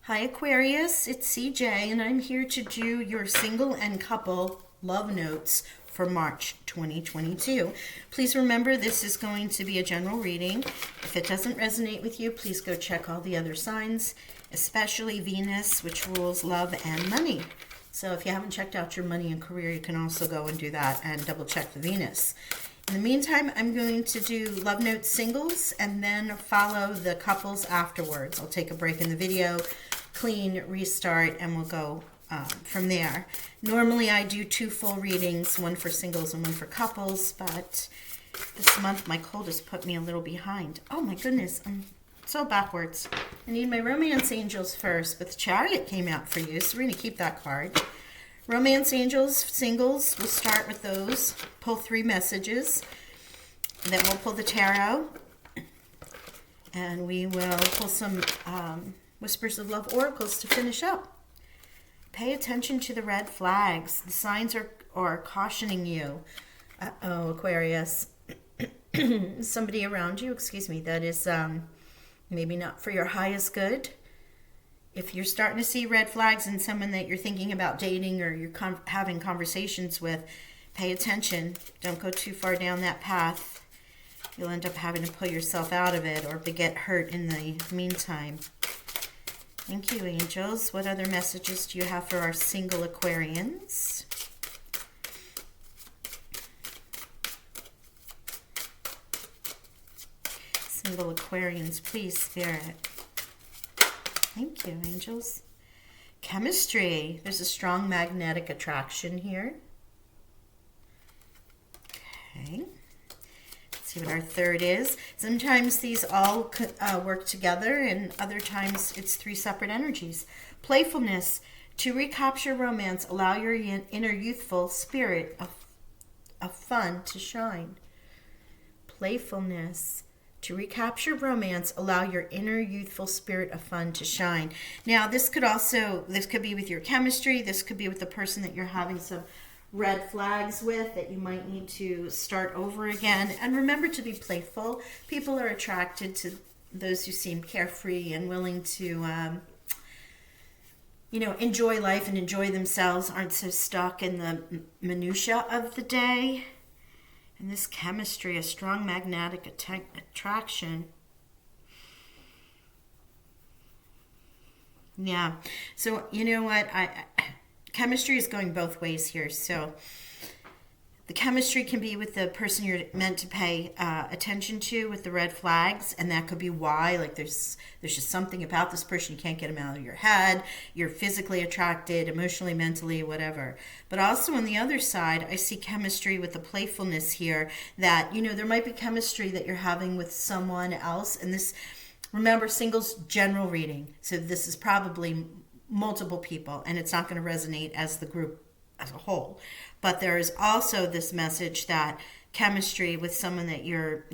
Hi Aquarius, it's CJ and I'm here to do your single and couple love notes for March 2022. Please remember this is going to be a general reading. If it doesn't resonate with you, please go check all the other signs, especially Venus, which rules love and money. So if you haven't checked out your money and career, you can also go and do that and double check the Venus. In the meantime, I'm going to do love notes singles and then follow the couples afterwards. I'll take a break in the video, clean, restart, and we'll go from there. Normally I do 2 full readings, one for singles and one for couples, but this month my cold has put me a little behind. Oh my goodness, I'm so backwards. I need my romance angels first, but the Chariot came out for you, so we're going to keep that card. Romance angels, singles, we'll start with those. Pull 3 messages, and then we'll pull the tarot, and we will pull some Whispers of Love oracles to finish up. Pay attention to the red flags. The signs are cautioning you. Uh-oh, Aquarius. Somebody around you, that is maybe not for your highest good. If you're starting to see red flags in someone that you're thinking about dating or you're having conversations with, pay attention. Don't go too far down that path. You'll end up having to pull yourself out of it or get hurt in the meantime. Thank you, angels. What other messages do you have for our single Aquarians? Single Aquarians, please, Spirit. Thank you, angels. Chemistry. There's a strong magnetic attraction here. Okay. Let's see what our third is. Sometimes these all work together, and other times it's 3 separate energies. Playfulness. To recapture romance, allow your inner youthful spirit of fun to shine. Playfulness. To recapture romance, allow your inner youthful spirit of fun to shine. Now, this could be with your chemistry. This could be with the person that you're having some red flags with that you might need to start over again. And remember to be playful. People are attracted to those who seem carefree and willing to, enjoy life and enjoy themselves, aren't so stuck in the minutia of the day. And this chemistry, a strong magnetic attraction. Yeah. So, you know what? Chemistry is going both ways here. So, the chemistry can be with the person you're meant to pay attention to with the red flags, and that could be why. Like there's just something about this person, you can't get them out of your head. You're physically attracted, emotionally, mentally, whatever. But also on the other side, I see chemistry with the playfulness here. That there might be chemistry that you're having with someone else, and this. Remember, singles general reading, so this is probably multiple people, and it's not going to resonate as the group as a whole. But there is also this message that chemistry with someone that you're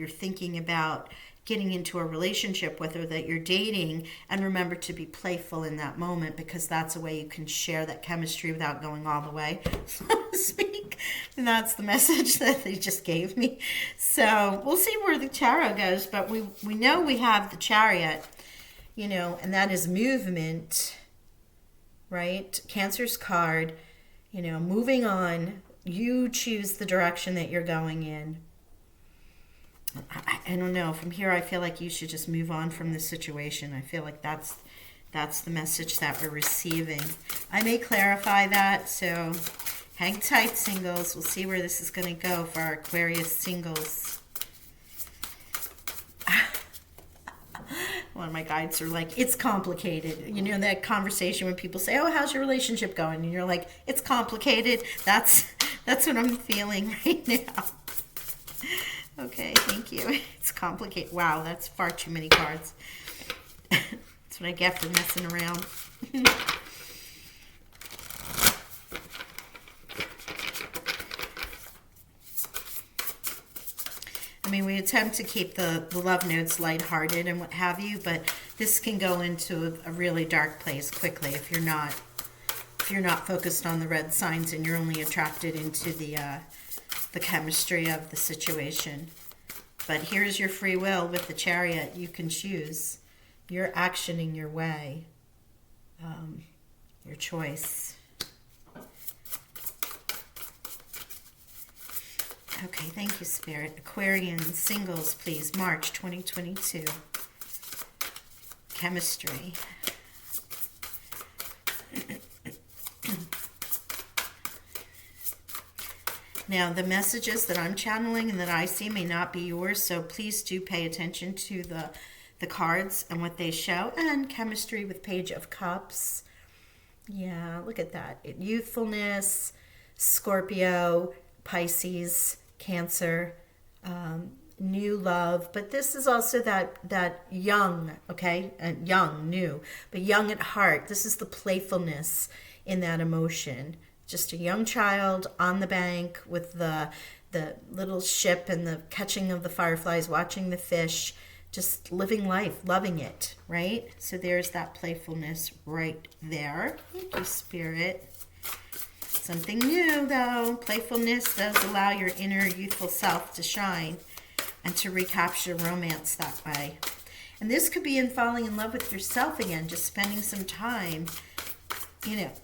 thinking about getting into a relationship with or that you're dating, and remember to be playful in that moment, because that's a way you can share that chemistry without going all the way, so to speak. And that's the message that they just gave me. So we'll see where the tarot goes, but we know we have the Chariot, and that is movement, right? Cancer's card. Moving on, you choose the direction that you're going in. I don't know. From here, I feel like you should just move on from this situation. I feel like that's the message that we're receiving. I may clarify that, so hang tight, singles. We'll see where this is going to go for our Aquarius singles. One of my guides are like, it's complicated. That conversation when people say, oh, how's your relationship going? And you're like, it's complicated. That's what I'm feeling right now. Okay, thank you. It's complicated. Wow, that's far too many cards. That's what I get for messing around. I mean, we attempt to keep the love notes lighthearted and what have you, but this can go into a really dark place quickly if you're not focused on the red signs and you're only attracted into the chemistry of the situation. But here's your free will with the Chariot. You can choose. You're actioning your way. your choice. Okay, thank you, Spirit. Aquarian singles, please. March 2022. Chemistry. Now, the messages that I'm channeling and that I see may not be yours, so please do pay attention to the cards and what they show. And chemistry with Page of Cups. Yeah, look at that. Youthfulness, Scorpio, Pisces, Cancer, new love. But this is also that young, okay? Young, new, but young at heart. This is the playfulness in that emotion. Just a young child on the bank with the little ship and the catching of the fireflies, watching the fish, just living life, loving it, right? So there's that playfulness right there. Thank you, Spirit. Something new, though. Playfulness does allow your inner youthful self to shine and to recapture romance that way. And this could be in falling in love with yourself again, just spending some time,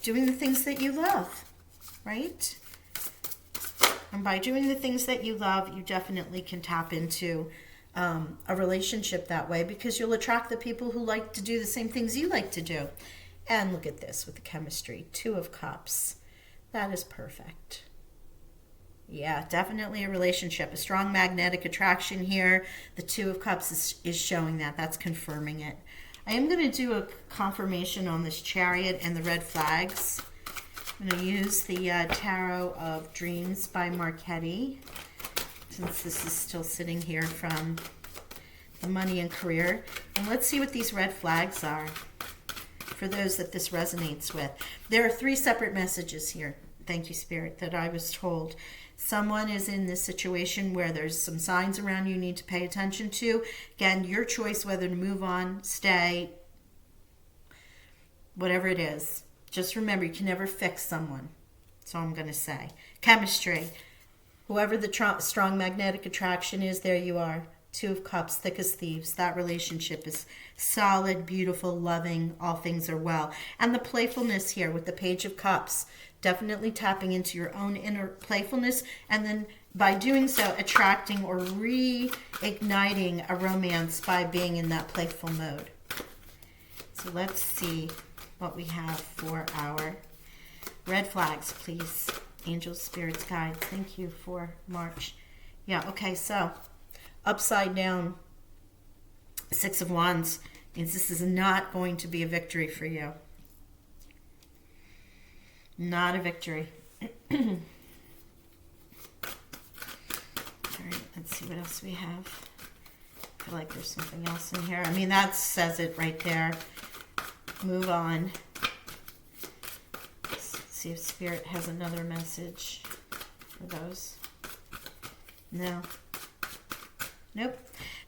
doing the things that you love. Right? And by doing the things that you love, you definitely can tap into a relationship that way, because you'll attract the people who like to do the same things you like to do. And look at this with the chemistry. 2 of Cups. That is perfect. Yeah, definitely a relationship. A strong magnetic attraction here. The 2 of Cups is showing that. That's confirming it. I am going to do a confirmation on this Chariot and the red flags. I'm going to use the Tarot of Dreams by Marchetti, since this is still sitting here from the Money and Career. And let's see what these red flags are for those that this resonates with. There are 3 separate messages here, thank you, Spirit, that I was told. Someone is in this situation where there's some signs around you need to pay attention to. Again, your choice whether to move on, stay, whatever it is. Just remember, you can never fix someone. That's all I'm going to say. Chemistry. Whoever the strong magnetic attraction is, there you are. 2 of Cups, thick as thieves. That relationship is solid, beautiful, loving. All things are well. And the playfulness here with the Page of Cups. Definitely tapping into your own inner playfulness. And then by doing so, attracting or reigniting a romance by being in that playful mode. So let's see what we have for our red flags, please. Angels, spirits, guides. Thank you for March. Yeah, okay, so upside down 6 of Wands means this is not going to be a victory for you. Not a victory. All right, let's see what else we have. I feel like there's something else in here. I mean, that says it right there. Move on. Let's see if Spirit has another message for those. No. Nope.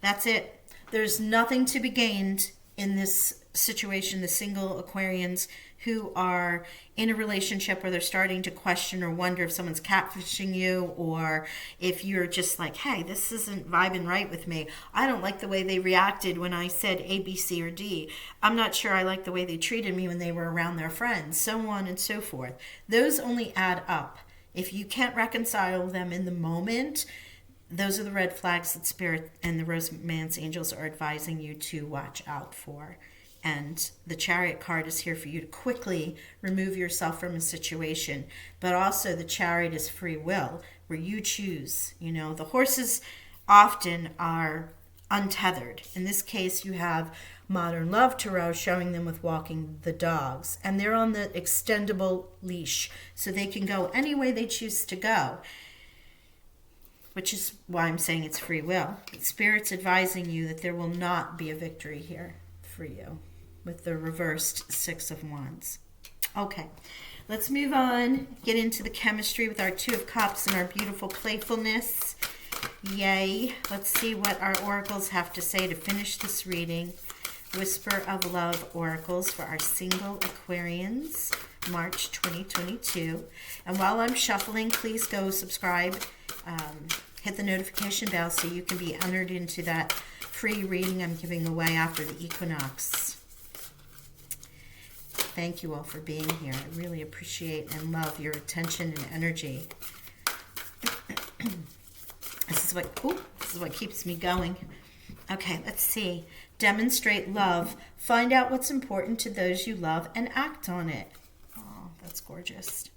That's it. There's nothing to be gained in this situation. The single Aquarians who are in a relationship where they're starting to question or wonder if someone's catfishing you, or if you're just like, hey, this isn't vibing right with me. I don't like the way they reacted when I said A, B, C, or D. I'm not sure I like the way they treated me when they were around their friends, so on and so forth. Those only add up. If you can't reconcile them in the moment, those are the red flags that Spirit and the Romance Angels are advising you to watch out for. And the Chariot card is here for you to quickly remove yourself from a situation. But also the Chariot is free will, where you choose. The horses often are untethered. In this case, you have Modern Love Tarot showing them with walking the dogs. And they're on the extendable leash, so they can go any way they choose to go. Which is why I'm saying it's free will. Spirit's advising you that there will not be a victory here for you with the reversed 6 of Wands. Okay, let's move on. Get into the chemistry with our 2 of Cups and our beautiful playfulness. Yay. Let's see what our oracles have to say to finish this reading. Whisper of Love oracles for our single Aquarians, March 2022. And while I'm shuffling, please go subscribe. Hit the notification bell so you can be entered into that free reading I'm giving away after the equinox. thank you all for being here. I really appreciate and love your attention and energy. This is what keeps me going. Okay, let's see. Demonstrate love. Find out what's important to those you love and act on it. Oh, that's gorgeous.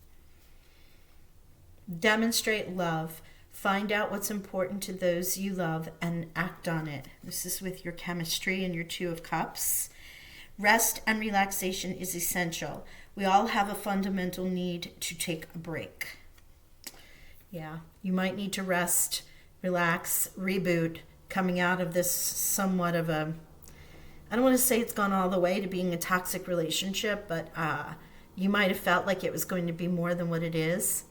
Demonstrate love. Find out what's important to those you love and act on it. This is with your chemistry and your Two of Cups. Rest and relaxation is essential. We all have a fundamental need to take a break. Yeah, you might need to rest, relax, reboot, coming out of this somewhat of a, I don't want to say it's gone all the way to being a toxic relationship, but you might have felt like it was going to be more than what it is.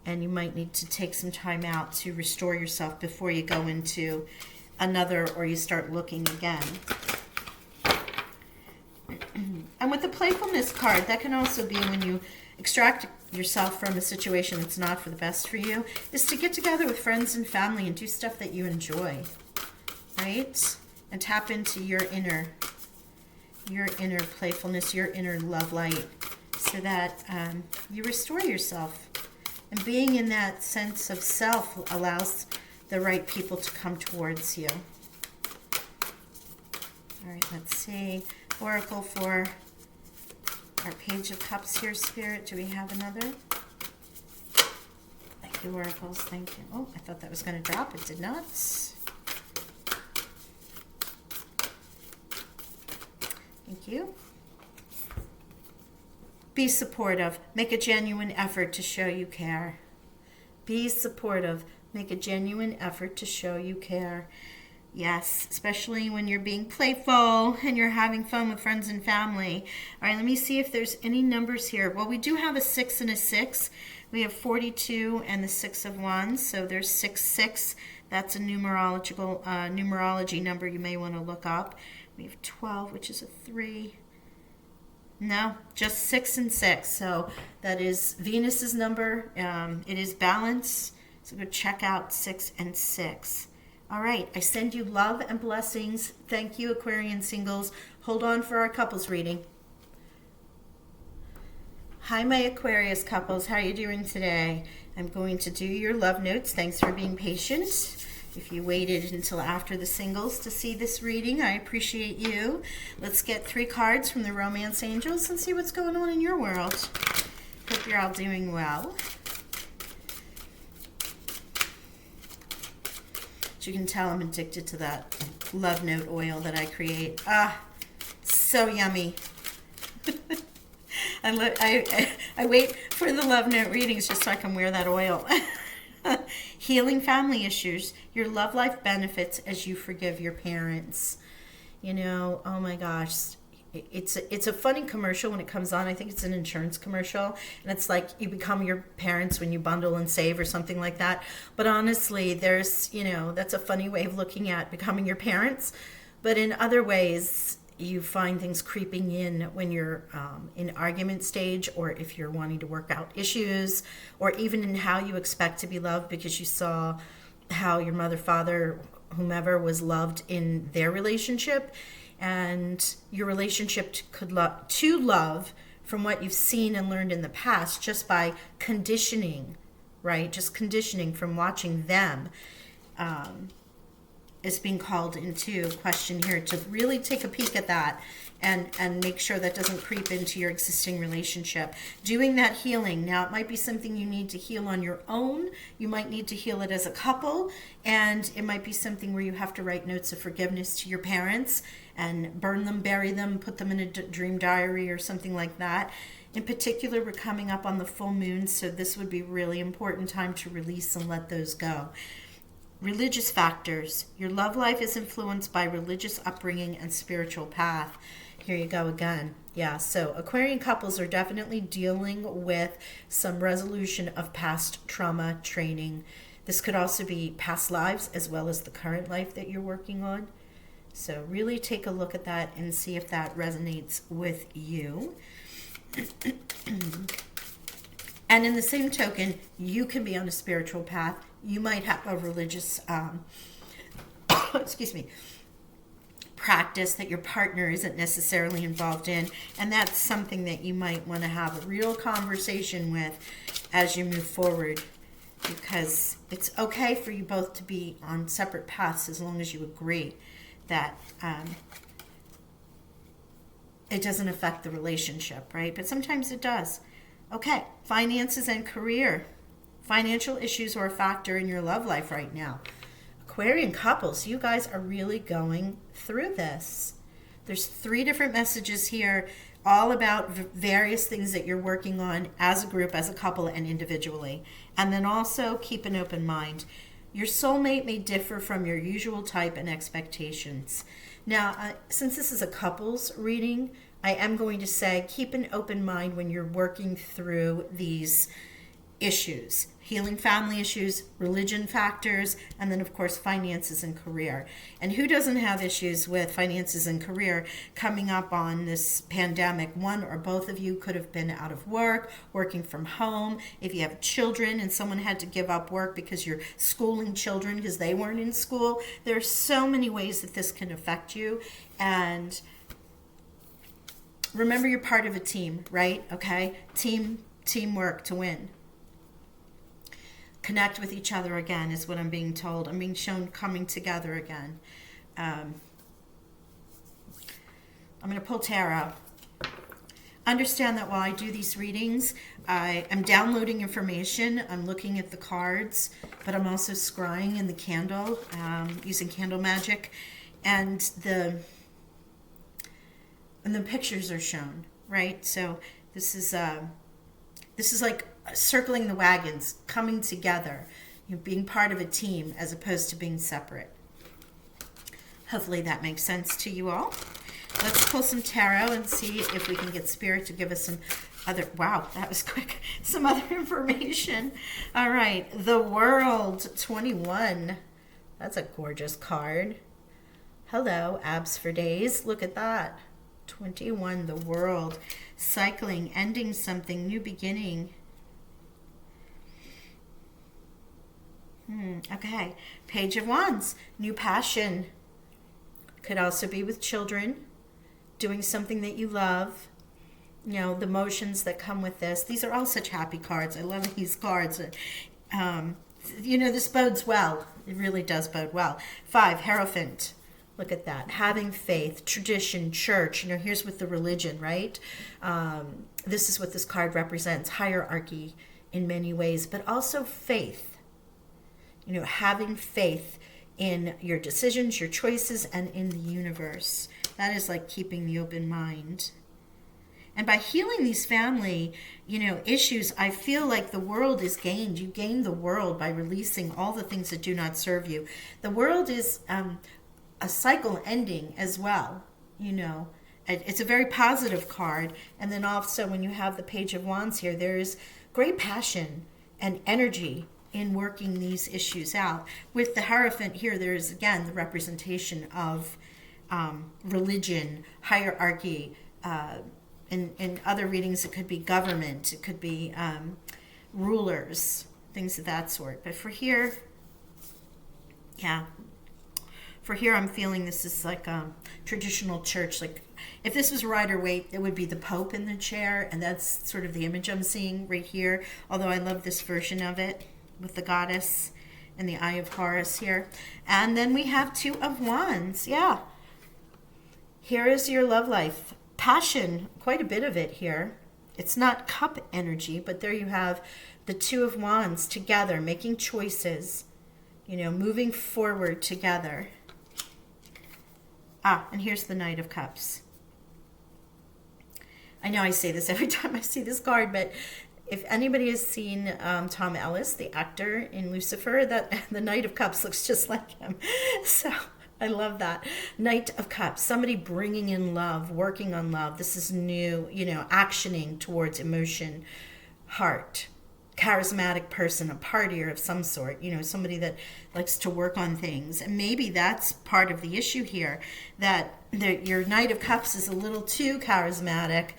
And you might need to take some time out to restore yourself before you go into another or you start looking again. And with the playfulness card, that can also be when you extract yourself from a situation that's not for the best for you, is to get together with friends and family and do stuff that you enjoy, right? And tap into your inner playfulness, your inner love light, so that you restore yourself. And being in that sense of self allows the right people to come towards you. All right, let's see. Oracle for our Page of Cups here, Spirit. Do we have another? Thank you, Oracles. Thank you. Oh, I thought that was going to drop. It did not. Thank you. Be supportive. Make a genuine effort to show you care. Be supportive. Make a genuine effort to show you care. Yes, especially when you're being playful and you're having fun with friends and family. All right, let me see if there's any numbers here. Well, we do have a 6 and a 6. We have 42 and the 6 of Wands. So there's 6. That's a numerology number you may want to look up. We have 12, which is a 3. No, just 6 and 6. So that is Venus's number. It is balance. So go check out 6 and 6. All right, I send you love and blessings. Thank you, Aquarian singles. Hold on for our couples reading. Hi, my Aquarius couples. How are you doing today? I'm going to do your love notes. Thanks for being patient. If you waited until after the singles to see this reading, I appreciate you. Let's get 3 cards from the Romance Angels and see what's going on in your world. Hope you're all doing well. As you can tell, I'm addicted to that love note oil that I create. So yummy. I wait for the love note readings just so I can wear that oil. Healing family issues. Your love life benefits as you forgive your parents. You know, oh my gosh. It's a funny commercial when it comes on. I think it's an insurance commercial. And it's like you become your parents when you bundle and save or something like that. But honestly, there's, that's a funny way of looking at becoming your parents. But in other ways, you find things creeping in when you're in argument stage, or if you're wanting to work out issues, or even in how you expect to be loved because you saw how your mother, father, whomever was loved in their relationship, and your relationship to love from what you've seen and learned in the past just by conditioning, right? Just conditioning from watching them. Is being called into question here to really take a peek at that and make sure that doesn't creep into your existing relationship. Doing that healing. Now, it might be something you need to heal on your own. You might need to heal it as a couple, and it might be something where you have to write notes of forgiveness to your parents and burn them, bury them, put them in a dream diary or something like that. In particular, we're coming up on the full moon, so this would be a really important time to release and let those go. Religious factors. Your love life is influenced by religious upbringing and spiritual path. Here you go again. Yeah, so Aquarian couples are definitely dealing with some resolution of past trauma training. This could also be past lives as well as the current life that you're working on. So really take a look at that and see if that resonates with you. And in the same token, you can be on a spiritual path. You might have a religious practice that your partner isn't necessarily involved in. And that's something that you might want to have a real conversation with as you move forward, because it's okay for you both to be on separate paths as long as you agree that it doesn't affect the relationship, right? But sometimes it does. Okay, finances and career. Financial issues are a factor in your love life right now. Aquarian couples, you guys are really going through this. There's 3 different messages here, all about various things that you're working on as a group, as a couple, and individually. And then also keep an open mind. Your soulmate may differ from your usual type and expectations. Now, since this is a couples reading, I am going to say keep an open mind when you're working through these issues. Healing family issues, religion factors, and then of course finances and career. And who doesn't have issues with finances and career coming up on this pandemic? One or both of you could have been out of work, working from home. If you have children and someone had to give up work because you're schooling children because they weren't in school, there are so many ways that this can affect you. And remember, you're part of a team, right? Okay? Teamwork to win. Connect with each other again is what I'm being told. I'm being shown coming together again. I'm going to pull tarot. Understand that while I do these readings, I am downloading information. I'm looking at the cards, but I'm also scrying in the candle, using candle magic, and the pictures are shown, right? So this is like circling the wagons, coming together, being part of a team as opposed to being separate. Hopefully that makes sense to you all. Let's pull some tarot and see if we can get Spirit to give us some other, wow, that was quick, some other information. All right, the World 21. That's a gorgeous card. Hello, abs for days. Look at that. 21, the World. Cycling, ending something, new beginning. Okay, Page of Wands, new passion. Could also be with children, doing something that you love. You know, the emotions that come with this. These are all such happy cards. I love these cards. This bodes well. It really does bode well. 5, Hierophant. Look at that. Having faith, tradition, church. Here's with the religion, right? This is what this card represents. Hierarchy in many ways, but also faith. Having faith in your decisions, your choices, and in the universe. That is like keeping the open mind. And by healing these family, issues, I feel like the world is gained. You gain the world by releasing all the things that do not serve you. The world is a cycle ending as well, It's a very positive card. And then also when you have the Page of Wands here, there is great passion and energy in working these issues out. With the Hierophant here, there is again the representation of religion, hierarchy. In other readings, it could be government, it could be rulers, things of that sort. But for here, I'm feeling this is like a traditional church. Like if this was Rider-Waite, it would be the Pope in the chair, and that's sort of the image I'm seeing right here. Although I love this version of it with the goddess and the Eye of Horus here. And then we have 2 of Wands. Yeah. Here is your love life. Passion, quite a bit of it here. It's not cup energy, but there you have the 2 of Wands together, making choices, moving forward together. And here's the Knight of Cups. I know I say this every time I see this card, but if anybody has seen Tom Ellis, the actor in Lucifer, that the Knight of Cups looks just like him. So I love that. Knight of Cups, somebody bringing in love, working on love. This is new, actioning towards emotion, heart. Charismatic person, a partier of some sort, somebody that likes to work on things. And maybe that's part of the issue here, that your Knight of Cups is a little too charismatic,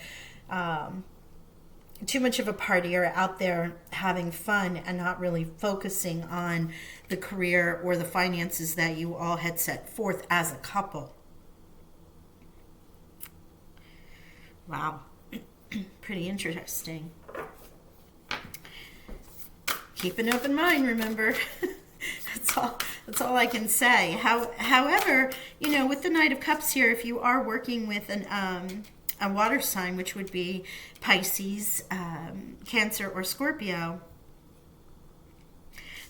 too much of a partier, out there having fun and not really focusing on the career or the finances that you all had set forth as a couple. Wow. Pretty interesting. Keep an open mind, remember. That's all I can say. However, with the Knight of Cups here, if you are working with a water sign, which would be Pisces, Cancer, or Scorpio,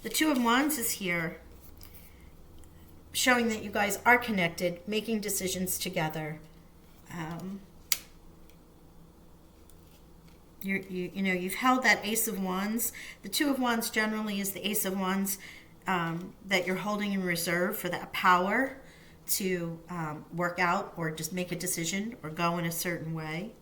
the Two of Wands is here, showing that you guys are connected, making decisions together. You've held that Ace of Wands. The Two of Wands generally is the Ace of Wands that you're holding in reserve for that power to work out or just make a decision or go in a certain way.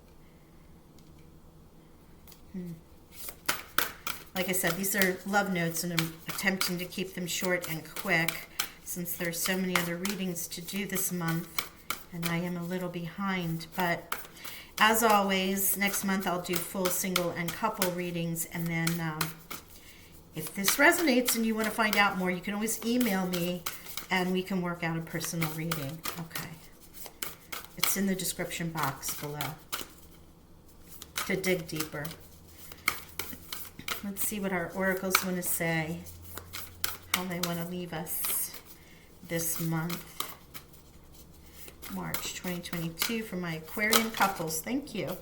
Like I said, these are love notes, and I'm attempting to keep them short and quick since there's so many other readings to do this month, and I am a little behind. But as always, next month I'll do full single and couple readings, and then if this resonates and you want to find out more, you can always email me and we can work out a personal reading. Okay. It's in the description box below to dig deeper. Let's see what our oracles want to say, how they want to leave us this month. March 2022 for my Aquarian couples. Thank you.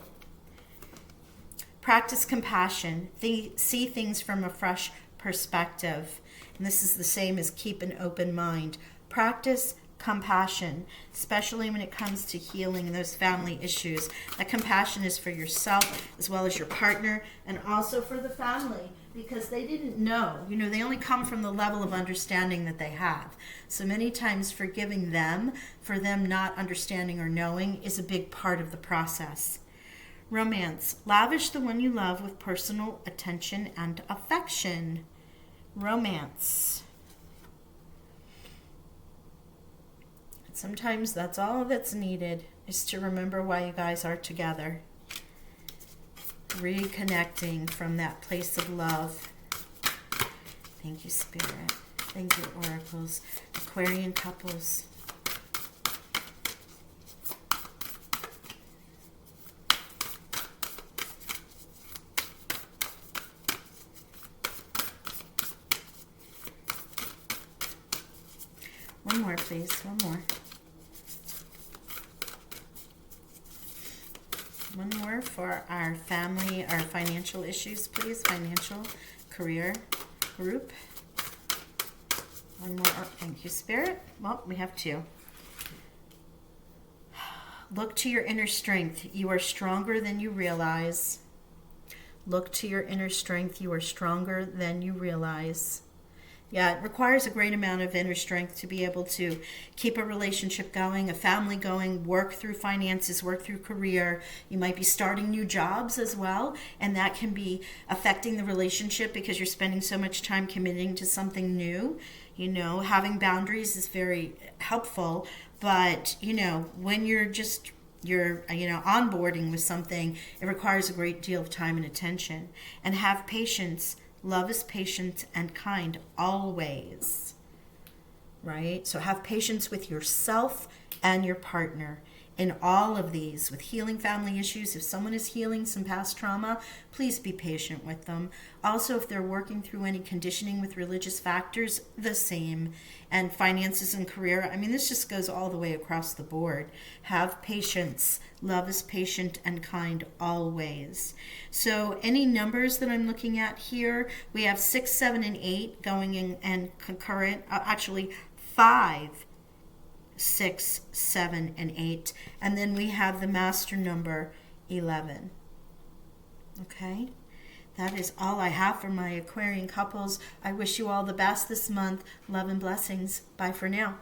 Practice compassion. See things from a fresh perspective. And this is the same as keep an open mind. Practice compassion, especially when it comes to healing and those family issues. That compassion is for yourself as well as your partner, and also for the family, because they didn't know. They only come from the level of understanding that they have. So many times forgiving them for them not understanding or knowing is a big part of the process. Romance. Lavish the one you love with personal attention and affection. Romance. Sometimes that's all that's needed, is to remember why you guys are together. Reconnecting from that place of love. Thank you, Spirit. Thank you, oracles. Aquarian couples. One more, please. One more. One more for our family, our financial issues, please. Financial, career, group. One more. Oh, thank you, Spirit. Well, we have two. Look to your inner strength. You are stronger than you realize. Look to your inner strength. You are stronger than you realize. Yeah, it requires a great amount of inner strength to be able to keep a relationship going, a family going, work through finances, work through career. You might be starting new jobs as well, and that can be affecting the relationship because you're spending so much time committing to something new. Having boundaries is very helpful, but, when you're onboarding with something, it requires a great deal of time and attention. And have patience. Love is patient and kind always, right? So have patience with yourself and your partner in all of these. With healing family issues, if someone is healing some past trauma, please be patient with them. Also, if they're working through any conditioning with religious factors, the same. And finances and career, this just goes all the way across the board. Have patience. Love is patient and kind always. So any numbers that I'm looking at here, we have 6, 7, and 8 going in and concurrent. Actually, 5, 6, 7, and 8. And then we have the master number 11. Okay? That is all I have for my Aquarian couples. I wish you all the best this month. Love and blessings. Bye for now.